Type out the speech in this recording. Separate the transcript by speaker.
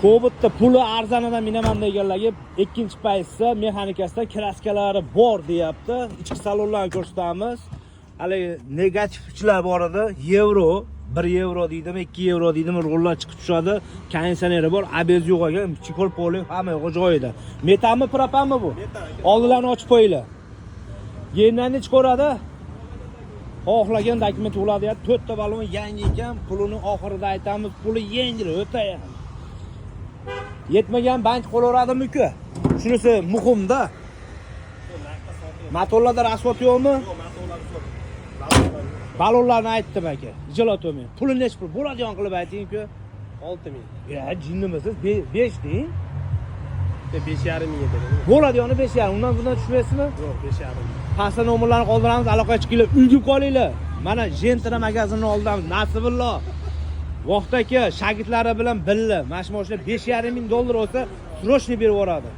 Speaker 1: Kobotda puli arzonidan minaman deganlarga ikkinchi paytda mexanikasida kraskalari bor deyapti. Ichki salonlarni ko'rsatamiz. Hali negativchilar bor edi. Yevro 1 euro deydimi, 2 euro deydimi, rollar chiqib tushadi. Konditsioneri bor, abez yo'q ekan, chikol poli hamma yo'q joyida. Metalmi, propanmi bu? Oldilarni ochib qo'yinglar. Yendan chiqaradi. Xohlagan dokument bo'ladi. 4 ta balon yangi ekan, pulini oxirida aytamiz, puli yengil o'ta ham. Yetmagan bank qo'laveradimi-ku? Shunisi muhimda. Motorlarda rasvot yo'qmi?
Speaker 2: Yo'q, motorlari yo'q.
Speaker 1: Balonlarni aytdim aka. Ijaloto'mi. Puli nech pul bo'ladigan qilib ayting-ku.
Speaker 2: 6000.
Speaker 1: Ya, jinnimisiz? 5 deng.
Speaker 2: 5,5 mingga beradi.
Speaker 1: Bo'ladigani 5,5. Undan bundan tushmaysizmi?
Speaker 2: Yo'q, 5,5.
Speaker 1: Pasta nomerlarni qoldiramiz, aloqa chiqinglar, uyga qolinglar. Mana Gentra magazinini oldamiz. Nasibullo Vaqt aka shogirdlari bilan birga mana shu mashina $5,5 ming olsa, srochniy berib yuboradi.